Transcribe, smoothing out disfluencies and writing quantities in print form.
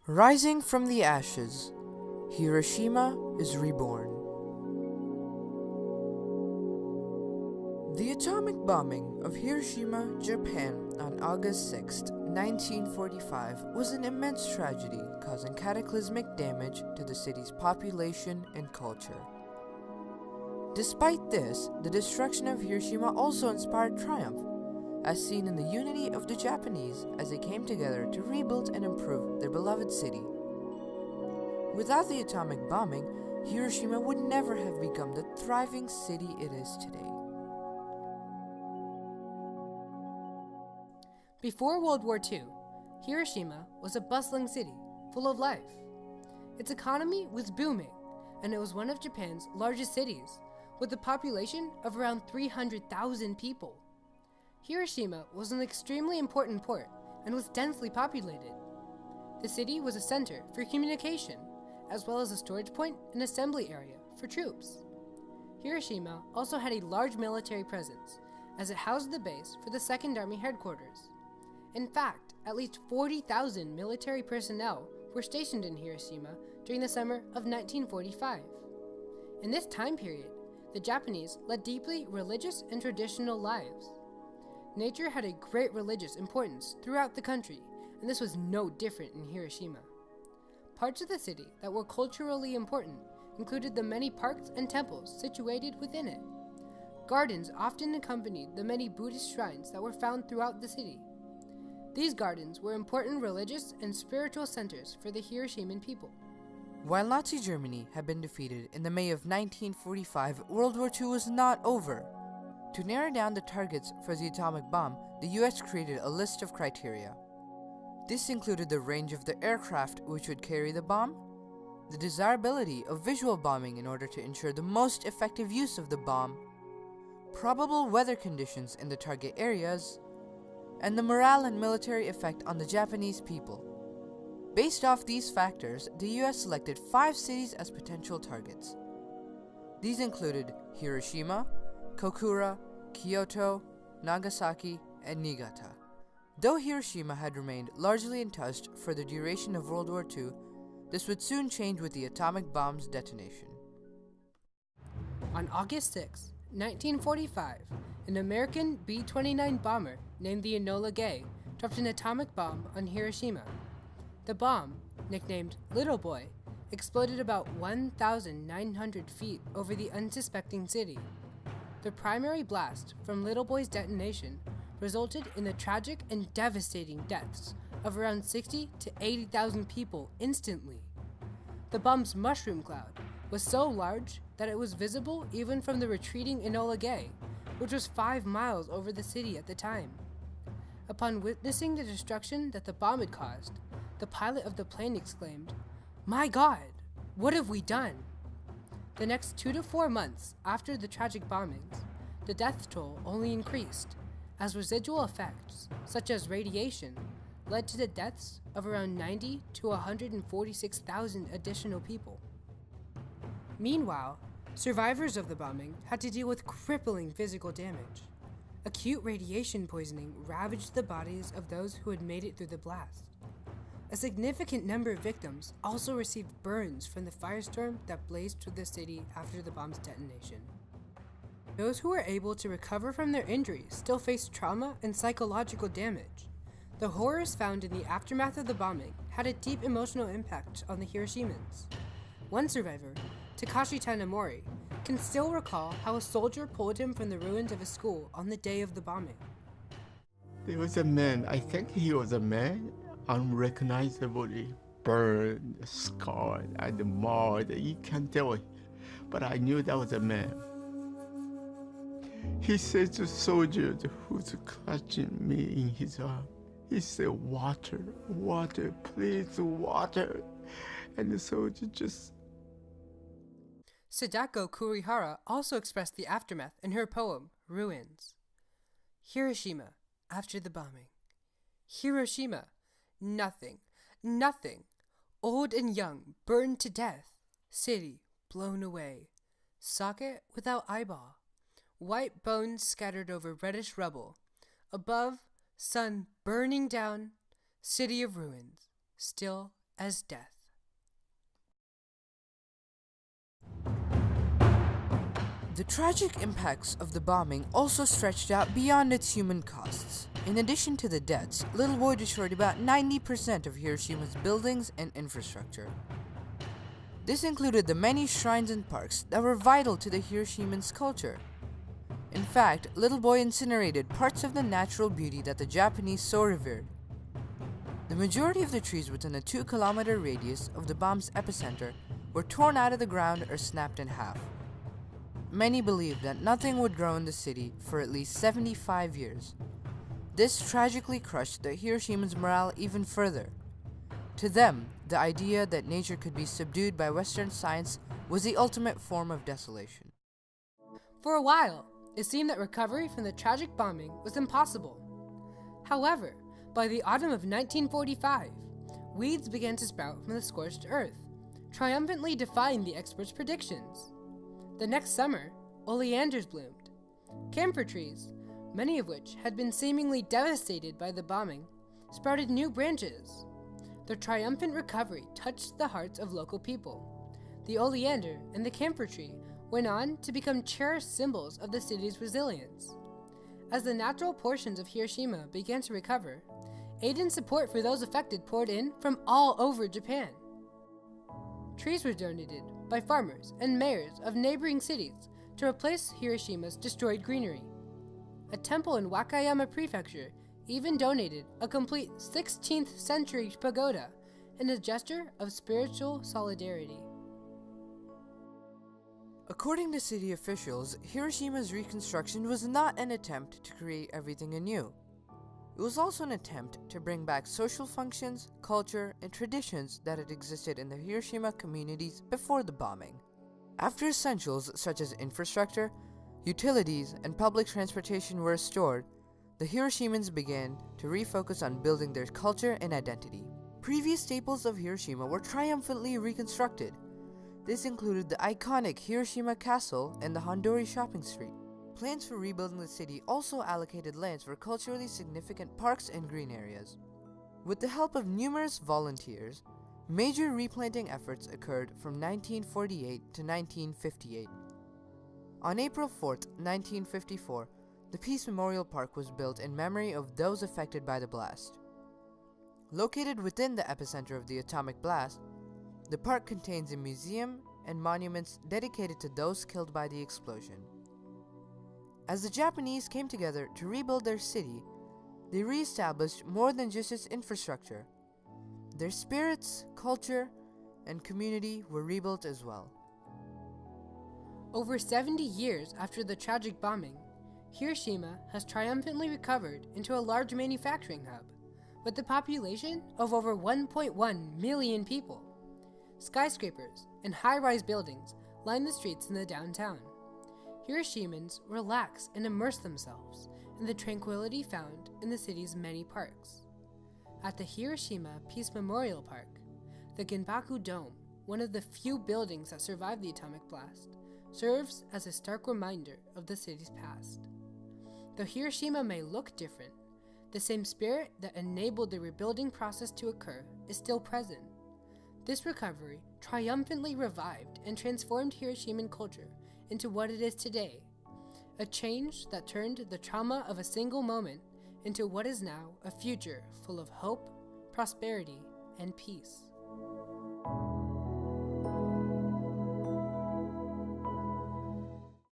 Rising from the ashes, Hiroshima is reborn. The atomic bombing of Hiroshima, Japan on August 6, 1945 was an immense tragedy causing cataclysmic damage to the city's population and culture. Despite this, the destruction of Hiroshima also inspired triumph, as seen in the unity of the Japanese as they came together to rebuild and improve their beloved city. Without the atomic bombing, Hiroshima would never have become the thriving city it is today. Before World War II, Hiroshima was a bustling city full of life. Its economy was booming, and it was one of Japan's largest cities, with a population of around 300,000 people. Hiroshima was an extremely important port and was densely populated. The city was a center for communication, as well as a storage point and assembly area for troops. Hiroshima also had a large military presence, as it housed the base for the 2nd Army headquarters. In fact, at least 40,000 military personnel were stationed in Hiroshima during the summer of 1945. In this time period, the Japanese led deeply religious and traditional lives. Nature had a great religious importance throughout the country, and this was no different in Hiroshima. Parts of the city that were culturally important included the many parks and temples situated within it. Gardens often accompanied the many Buddhist shrines that were found throughout the city. These gardens were important religious and spiritual centers for the Hiroshiman people. While Nazi Germany had been defeated in the May of 1945, World War II was not over. To narrow down the targets for the atomic bomb, the US created a list of criteria. This included the range of the aircraft which would carry the bomb, the desirability of visual bombing in order to ensure the most effective use of the bomb, probable weather conditions in the target areas, and the morale and military effect on the Japanese people. Based off these factors, the US selected 5 cities as potential targets. These included Hiroshima, Kokura, Kyoto, Nagasaki, and Niigata. Though Hiroshima had remained largely untouched for the duration of World War II, this would soon change with the atomic bomb's detonation. On August 6, 1945, an American B-29 bomber named the Enola Gay dropped an atomic bomb on Hiroshima. The bomb, nicknamed Little Boy, exploded about 1,900 feet over the unsuspecting city. The primary blast from Little Boy's detonation resulted in the tragic and devastating deaths of around 60 to 80,000 people instantly. The bomb's mushroom cloud was so large that it was visible even from the retreating Enola Gay, which was 5 miles over the city at the time. Upon witnessing the destruction that the bomb had caused, the pilot of the plane exclaimed, "My God, what have we done?" The next 2 to 4 months after the tragic bombings, the death toll only increased, as residual effects, such as radiation, led to the deaths of around 90 to 146,000 additional people. Meanwhile, survivors of the bombing had to deal with crippling physical damage. Acute radiation poisoning ravaged the bodies of those who had made it through the blast. A significant number of victims also received burns from the firestorm that blazed through the city after the bomb's detonation. Those who were able to recover from their injuries still faced trauma and psychological damage. The horrors found in the aftermath of the bombing had a deep emotional impact on the Hiroshimans. One survivor, Takashi Tanamori, can still recall how a soldier pulled him from the ruins of a school on the day of the bombing. There was a man, I think he was a man, unrecognizably burned, scarred, and marred. You can't tell it, but I knew that was a man. He said to soldiers who's clutching me in his arm, he said, "Water, water, please, water." And the soldier just... Sadako Kurihara also expressed the aftermath in her poem, Ruins. Hiroshima, after the bombing. Hiroshima, nothing, nothing. Old and young, burned to death. City, blown away. Socket without eyeball. White bones scattered over reddish rubble. Above, sun burning down. City of ruins, still as death. The tragic impacts of the bombing also stretched out beyond its human costs. In addition to the deaths, Little Boy destroyed about 90% of Hiroshima's buildings and infrastructure. This included the many shrines and parks that were vital to the Hiroshimans' culture. In fact, Little Boy incinerated parts of the natural beauty that the Japanese so revered. The majority of the trees within a 2-kilometer radius of the bomb's epicenter were torn out of the ground or snapped in half. Many believed that nothing would grow in the city for at least 75 years. This tragically crushed the Hiroshimans' morale even further. To them, the idea that nature could be subdued by Western science was the ultimate form of desolation. For a while, it seemed that recovery from the tragic bombing was impossible. However, by the autumn of 1945, weeds began to sprout from the scorched earth, triumphantly defying the experts' predictions. The next summer, oleanders bloomed. Camphor trees, many of which had been seemingly devastated by the bombing, sprouted new branches. The triumphant recovery touched the hearts of local people. The oleander and the camphor tree went on to become cherished symbols of the city's resilience. As the natural portions of Hiroshima began to recover, aid and support for those affected poured in from all over Japan. Trees were donated by farmers and mayors of neighboring cities to replace Hiroshima's destroyed greenery. A temple in Wakayama Prefecture even donated a complete 16th century pagoda in a gesture of spiritual solidarity. According to city officials, Hiroshima's reconstruction was not an attempt to create everything anew. It was also an attempt to bring back social functions, culture, and traditions that had existed in the Hiroshima communities before the bombing. After essentials such as infrastructure, utilities, and public transportation were restored, the Hiroshimans began to refocus on building their culture and identity. Previous staples of Hiroshima were triumphantly reconstructed. This included the iconic Hiroshima Castle and the Hondori shopping street. Plans for rebuilding the city also allocated lands for culturally significant parks and green areas. With the help of numerous volunteers, major replanting efforts occurred from 1948 to 1958. On April 4, 1954, the Peace Memorial Park was built in memory of those affected by the blast. Located within the epicenter of the atomic blast, the park contains a museum and monuments dedicated to those killed by the explosion. As the Japanese came together to rebuild their city, they re-established more than just its infrastructure. Their spirits, culture, and community were rebuilt as well. Over 70 years after the tragic bombing, Hiroshima has triumphantly recovered into a large manufacturing hub, with a population of over 1.1 million people. Skyscrapers and high-rise buildings line the streets in the downtown. Hiroshimans relax and immerse themselves in the tranquility found in the city's many parks. At the Hiroshima Peace Memorial Park, the Genbaku Dome, one of the few buildings that survived the atomic blast, serves as a stark reminder of the city's past. Though Hiroshima may look different, the same spirit that enabled the rebuilding process to occur is still present. This recovery triumphantly revived and transformed Hiroshiman culture into what it is today, a change that turned the trauma of a single moment into what is now a future full of hope, prosperity, and peace.